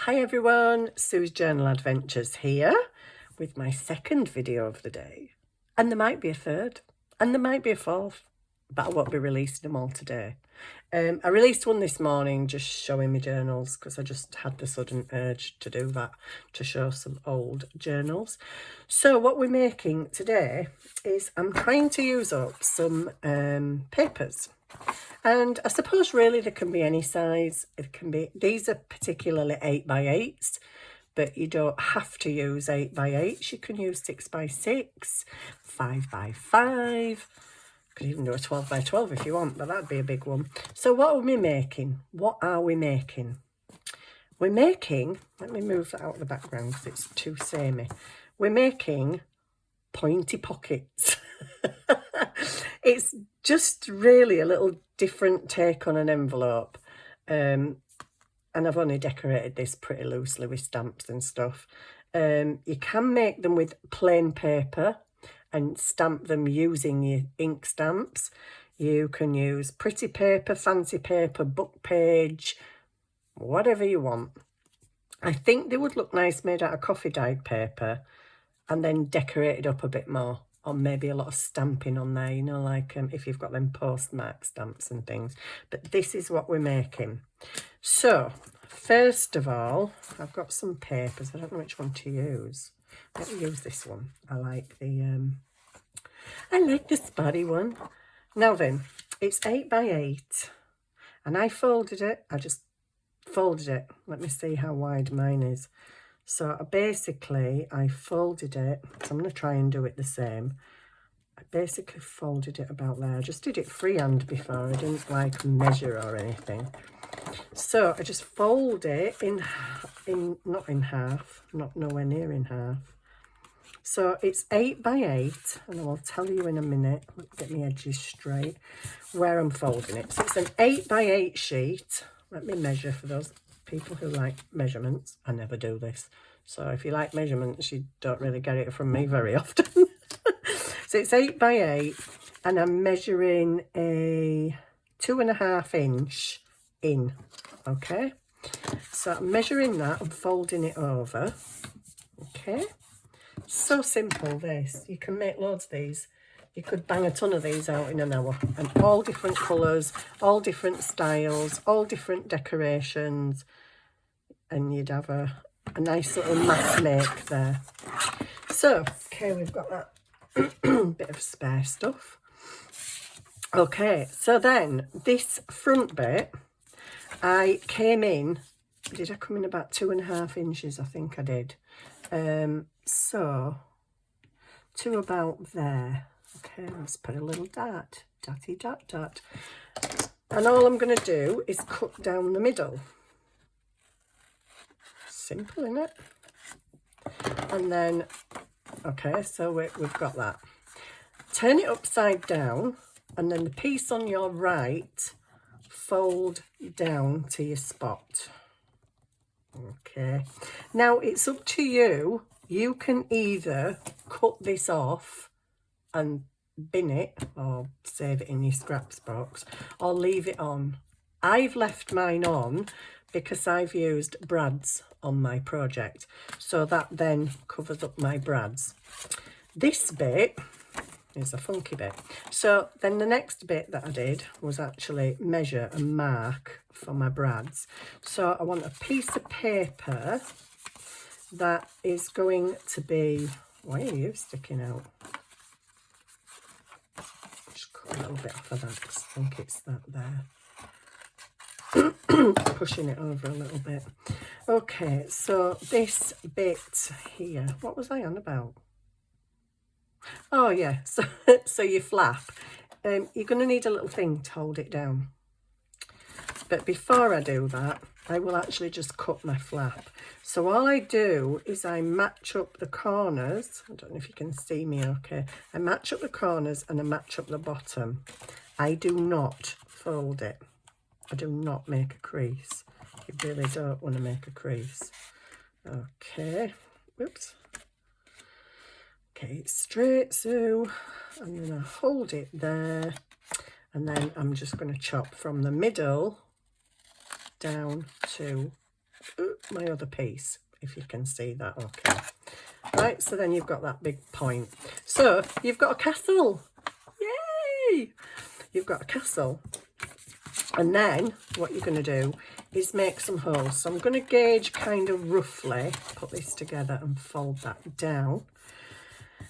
Hi everyone, Sue's Journal Adventures here with my second video of the day. And there might be a third, and there might be a fourth, but I won't be releasing them all today. I released one this morning just showing my journals because I just had the sudden urge to do that, to show some old journals. So what we're making today is I'm trying to use up some papers. And I suppose really they can be any size. It can be, these are particularly 8x8s, but you don't have to use 8x8s. You can use 6x6, 5x5. Could even do a 12x12 if you want, but that'd be a big one. So what are we making? What are we making? We're making, let me move that out of the background because it's too samey. We're making pointy pockets. It's just really a little different take on an envelope. And I've only decorated this pretty loosely with stamps and stuff. You can make them with plain paper and stamp them using your ink stamps. You can use pretty paper, fancy paper, book page, whatever you want. I think they would look nice made out of coffee dyed paper and then decorated up a bit more, or maybe a lot of stamping on there, you know, like if you've got them postmark stamps and things. But this is what we're making. So first of all, I've got some papers. I don't know which one to use. Let me use this one. I like the spotty one. Now then, it's 8x8 and I folded it. I just folded it. Let me see how wide mine is. So basically I folded it, so I'm going to try and do it the same. I basically folded it about there. I just did it freehand before. I didn't like measure or anything. So I just fold it not in half, not nowhere near in half. So it's 8x8 and I will tell you in a minute, let me get my edges straight, where I'm folding it. So it's an 8x8 sheet. Let me measure for those people who like measurements. I never do this, so if you like measurements you don't really get it from me very often. So it's 8x8 and I'm measuring a 2.5 inch in. Okay, so I'm measuring that and folding it over. Okay, so simple. This, you can make loads of these. You could bang a ton of these out in an hour, and all different colours, all different styles, all different decorations, and you'd have a nice little mass make there. So, okay, we've got that bit of spare stuff. Okay, so then this front bit, I came in, did I come in about 2.5 inches? I think I did. So, to about there. Okay, let's put a little dot, dotty dot dot. And all I'm going to do is cut down the middle. Simple, isn't it? And then, okay, so we've got that. Turn it upside down, and then the piece on your right, fold down to your spot. Okay, now it's up to you. You can either cut this off and bin it or save it in your scraps box, or leave it on. I've left mine on because I've used brads on my project, so that then covers up my brads. This bit is a funky bit. So then the next bit that I did was actually measure and mark for my brads. So I want a piece of paper that is going to be, why are you sticking out? Just cut a little bit off of that because I think it's that there. Pushing it over a little bit. Okay, so this bit here, what was I on about? Oh yeah, so your flap, you're going to need a little thing to hold it down. But before I do that, I will actually just cut my flap. So all I do is I match up the corners. I don't know if you can see me okay. I match up the corners and I match up the bottom. I do not fold it. I do not make a crease. You really don't want to make a crease. Okay, whoops. Okay, straight so I'm going to hold it there, and then I'm just going to chop from the middle down to my other piece, if you can see that. Okay. Right, so then you've got that big point. So you've got a castle. Yay! You've got a castle. And then what you're going to do is make some holes. So I'm going to gauge kind of roughly, put this together and fold that down.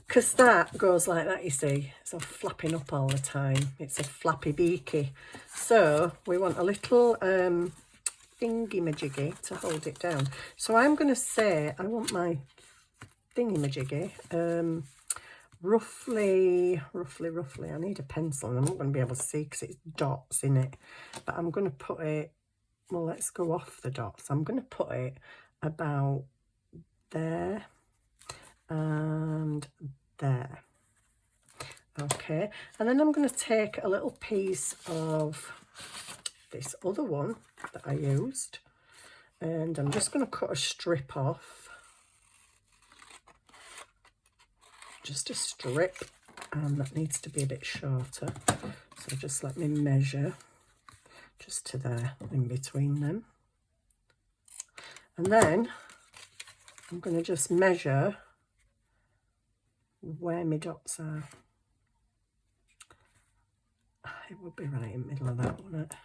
Because that goes like that, you see. It's all flapping up all the time. It's a flappy beaky. So we want a little thingy-majiggy to hold it down. So I'm going to say I want my thingy-majiggy roughly, I need a pencil and I'm not going to be able to see because it's dots in it. But I'm going to put it, well, let's go off the dots. I'm going to put it about there and there. Okay, and then I'm going to take a little piece of this other one that I used and I'm just going to cut a strip off, just a strip, and that needs to be a bit shorter, so just let me measure just to there in between them, and then I'm going to just measure where my dots are. It would be right in the middle of that, wouldn't it?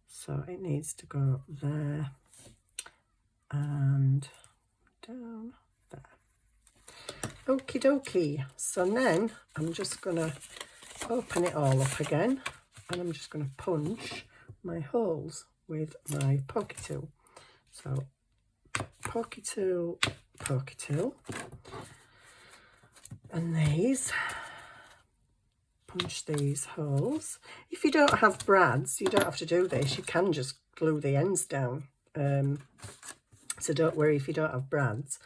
So it needs to go there and down there. Okie dokie. So then I'm just going to open it all up again and I'm just going to punch my holes with my pokey tool. So pokey tool, and these. Punch these holes. If you don't have brads, you don't have to do this. You can just glue the ends down. So don't worry if you don't have brads.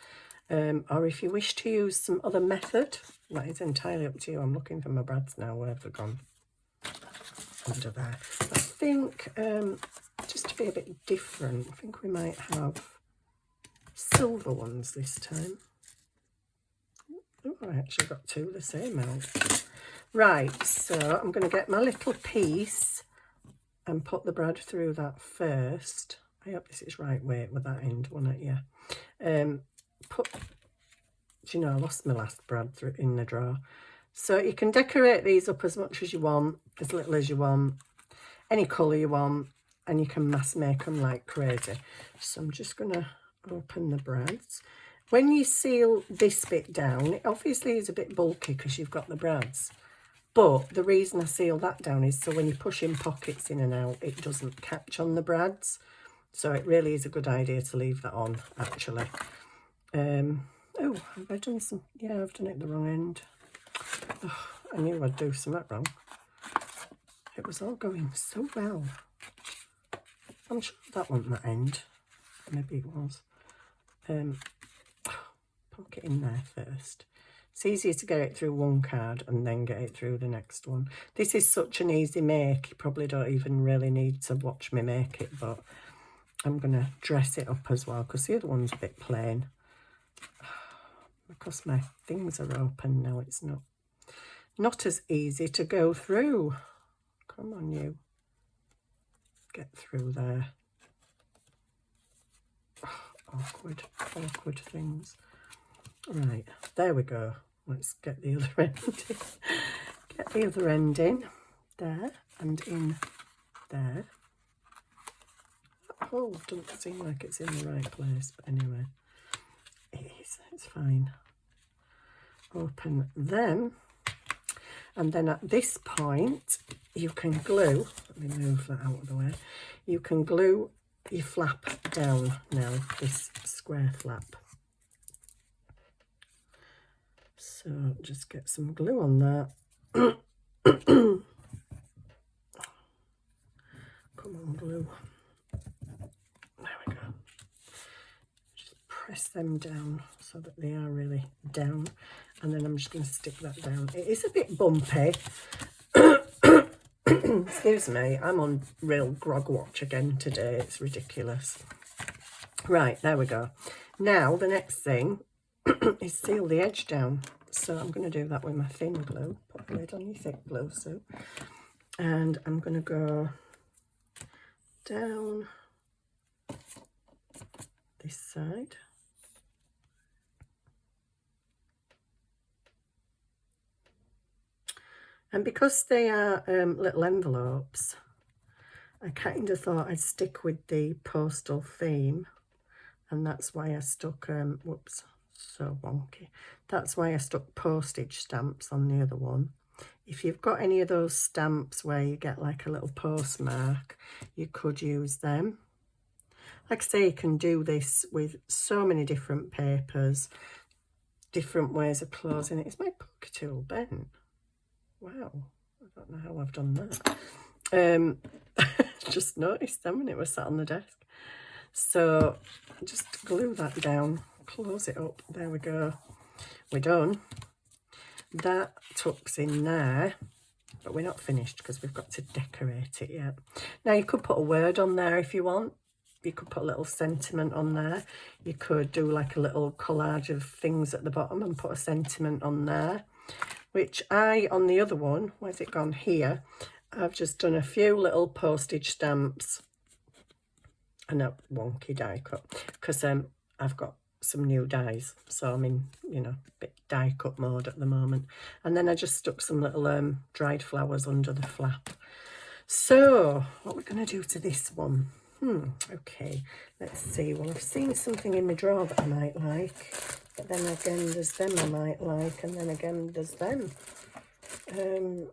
Or if you wish to use some other method, that is entirely up to you. I'm looking for my brads now. Where have they gone? Under there. I think, just to be a bit different, I think we might have silver ones this time. Oh, I actually got two the same out. Right, so I'm going to get my little piece and put the brad through that first. I hope this is right weight with that end, won't it? Yeah. Do you know, I lost my last brad through in the drawer. So you can decorate these up as much as you want, as little as you want, any colour you want, and you can mass make them like crazy. So I'm just going to open the brads. When you seal this bit down, it obviously is a bit bulky because you've got the brads. But the reason I seal that down is so when you're pushing pockets in and out, it doesn't catch on the brads. So it really is a good idea to leave that on, actually. Oh, have I done some? Yeah, I've done it the wrong end. Oh, I knew I'd do something wrong. It was all going so well. I'm sure that wasn't that end. Maybe it was. Poke it in there first. It's easier to get it through one card and then get it through the next one. This is such an easy make. You probably don't even really need to watch me make it, but I'm going to dress it up as well because the other one's a bit plain. Because my things are open now, it's not as easy to go through. Come on, you. Get through there. Awkward things. Right, there we go. Let's get the other end in. Get the other end in there and in there. That hole doesn't seem like it's in the right place, but anyway, it is. It's fine. Open them, and then at this point you can glue. Let me move that out of the way. You can glue your flap down now. This square flap. So just get some glue on that. Come on, glue. There we go. Just press them down so that they are really down. And then I'm just going to stick that down. It is a bit bumpy. Excuse me, I'm on real grog watch again today. It's ridiculous. Right, there we go. Now, the next thing is seal the edge down. So I'm going to do that with my thin glue. Put the lid on your thick glue, Sue. And I'm going to go down this side. And because they are little envelopes, I kind of thought I'd stick with the postal theme, and that's why I stuck, whoops, so wonky. That's why I stuck postage stamps on the other one. If you've got any of those stamps where you get like a little postmark, you could use them. Like I say, you can do this with so many different papers, different ways of closing it. Is my pocket tool bent? Wow, I don't know how I've done that. Just noticed then when it was sat on the desk. So just glue that down, close it up. There we go. We're done. That tucks in there, but we're not finished because we've got to decorate it yet. Now you could put a word on there if you want. You could put a little sentiment on there. You could do like a little collage of things at the bottom and put a sentiment on there, which on the other one, where's it gone? Here, I've just done a few little postage stamps and a wonky die cut because I've got some new dies, so I'm in, you know, bit die cut mode at the moment. And then I just stuck some little dried flowers under the flap. So what we're going to do to this one? Okay, let's see. Well, I've seen something in my drawer that I might like, but then again there's them I might like, and then again there's them, and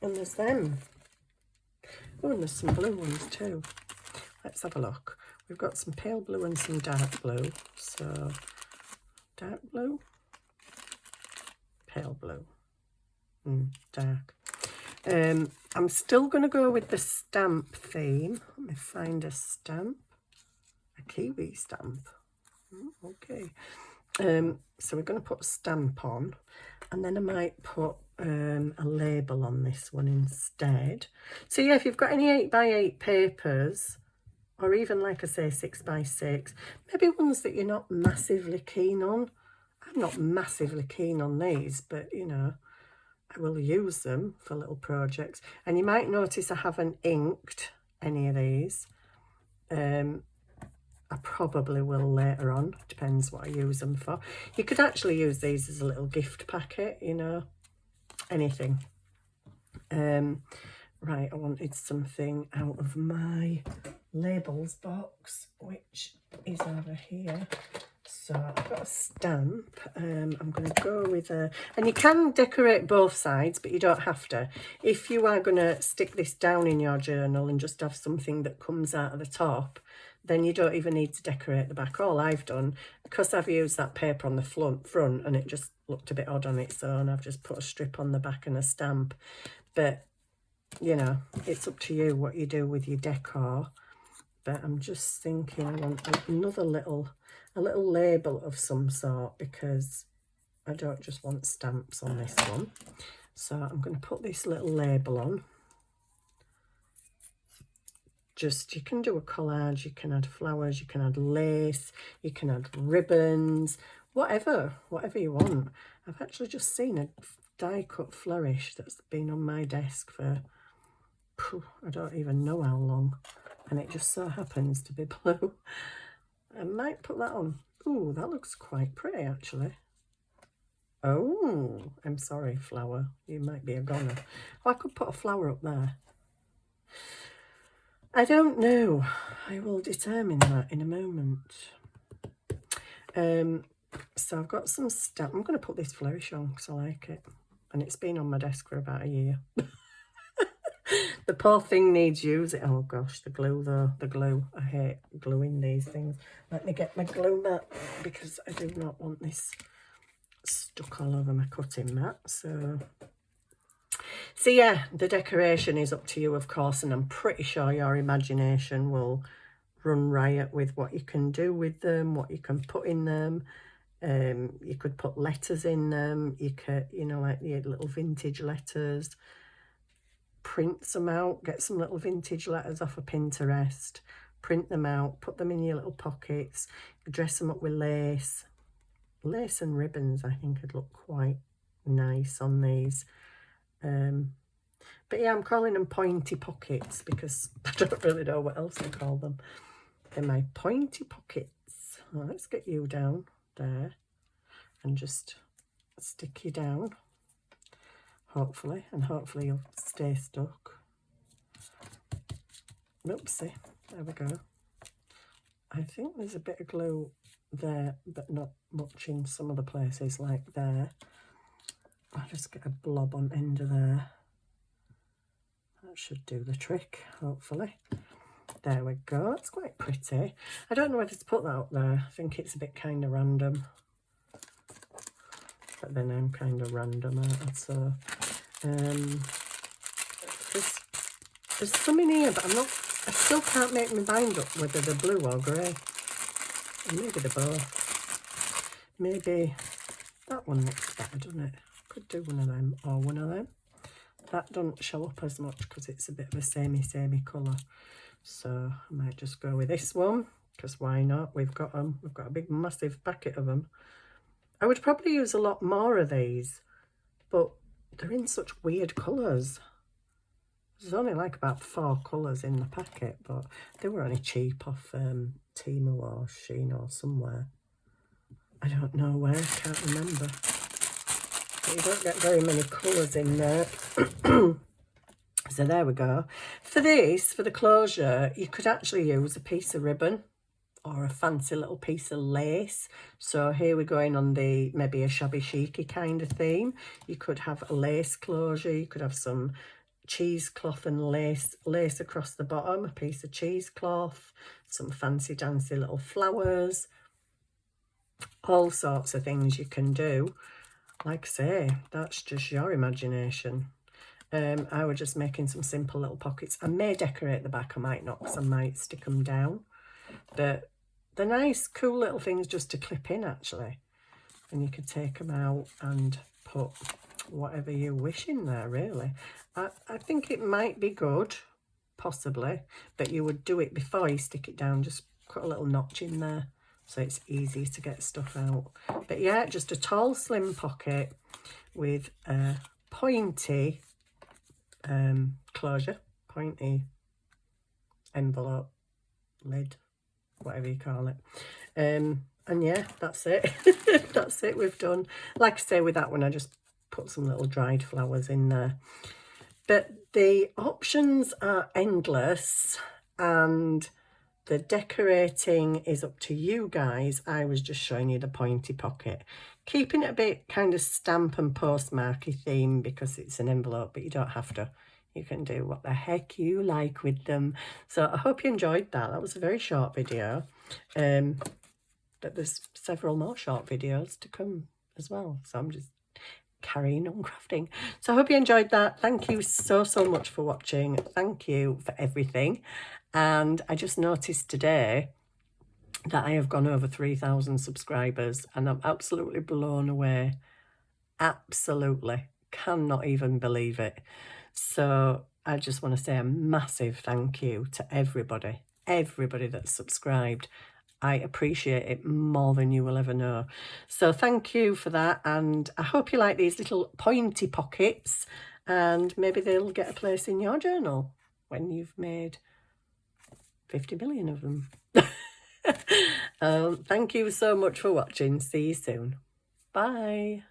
there's them. Oh, and there's some blue ones too. Let's have a look. We've got some pale blue and some dark blue. So dark blue, pale blue, dark. I'm still going to go with the stamp theme. Let me find a stamp, a kiwi stamp. Okay. So we're going to put a stamp on, and then I might put a label on this one instead. So yeah, if you've got any 8x8 papers, or even like I say 6x6, maybe ones that you're not massively keen on. I'm not massively keen on these, but you know, I will use them for little projects. And you might notice I haven't inked any of these. I probably will later on, depends what I use them for. You could actually use these as a little gift packet, you know, anything. Right, I wanted something out of my labels box, which is over here. So I've got a stamp. I'm going to go with a, and you can decorate both sides, but you don't have to. If you are going to stick this down in your journal and just have something that comes out of the top, then you don't even need to decorate the back. All I've done, because I've used that paper on the front and it just looked a bit odd on its own, I've just put a strip on the back and a stamp. But, you know, it's up to you what you do with your decor. But I'm just thinking I want another a little label of some sort, because I don't just want stamps on this one. So I'm going to put this little label on. Just, you can do a collage, you can add flowers, you can add lace, you can add ribbons, whatever you want. I've actually just seen a die cut flourish that's been on my desk for, I don't even know how long. And it just so happens to be blue. I might put that on. Ooh, that looks quite pretty actually. Oh, I'm sorry, flower. You might be a goner. Oh, I could put a flower up there. I don't know. I will determine that in a moment. So I've got some stamp. I'm going to put this flourish on because I like it. And it's been on my desk for about a year. The poor thing needs using. Oh gosh, the glue though, the glue. I hate gluing these things. Let me get my glue mat because I do not want this stuck all over my cutting mat. So yeah, the decoration is up to you, of course, and I'm pretty sure your imagination will run riot with what you can do with them, what you can put in them. You could put letters in them. You could, you know, like the little vintage letters. Print some out, get some little vintage letters off of Pinterest, print them out, put them in your little pockets, dress them up with lace and ribbons. I think would look quite nice on these. But yeah, I'm calling them pointy pockets because I don't really know what else to call them. They're my pointy pockets. Well, let's get you down there and just stick you down, hopefully, and hopefully you'll stay stuck. Oopsie, there we go. I think there's a bit of glue there, but not much in some of the places, like there. I'll just get a blob on end of there. That should do the trick, hopefully. There we go, it's quite pretty. I don't know whether to put that up there. I think it's a bit kind of random. But then I'm kind of random, aren't I? So, there's some in here, but I still can't make my mind up whether they're blue or grey. Or maybe they're both. Maybe that one looks better, doesn't it? Could do one of them or one of them. That doesn't show up as much because it's a bit of a samey colour. So I might just go with this one, because why not? We've got them. We've got a big massive packet of them. I would probably use a lot more of these, but they're in such weird colours. There's only like about 4 colours in the packet, but they were only cheap off Temu or Shein or somewhere. I don't know where, I can't remember. But you don't get very many colours in there. So there we go. For this, for the closure, you could actually use a piece of ribbon or a fancy little piece of lace. So here we're going on the maybe a shabby chicy kind of theme. You could have a lace closure. You could have some cheesecloth and lace across the bottom, a piece of cheesecloth, some fancy dancy little flowers, all sorts of things you can do. Like I say, that's just your imagination. I was just making some simple little pockets. I may decorate the back, I might not, because I might stick them down. But they're nice, cool little things just to clip in, actually. And you could take them out and put whatever you wish in there, really. I think it might be good, possibly, but you would do it before you stick it down. Just put a little notch in there so it's easy to get stuff out. But yeah, just a tall, slim pocket with a pointy closure, pointy envelope, lid, whatever you call it. And yeah, that's it. That's it, we've done. Like I say, with that one, I just put some little dried flowers in there. But the options are endless, and the decorating is up to you guys. I was just showing you the pointy pocket, keeping it a bit kind of stamp and postmarky theme because it's an envelope, but you don't have to. You can do what the heck you like with them. So I hope you enjoyed that. That was a very short video, but there's several more short videos to come as well. So I'm just carrying on crafting. So I hope you enjoyed that. Thank you so much for watching. Thank you for everything. And I just noticed today that I have gone over 3,000 subscribers, and I'm absolutely blown away. Absolutely cannot even believe it. So I just want to say a massive thank you to everybody that's subscribed. I appreciate it more than you will ever know. So thank you for that, and I hope you like these little pointy pockets, and maybe they'll get a place in your journal when you've made 50 million of them. Thank you so much for watching. See you soon. Bye.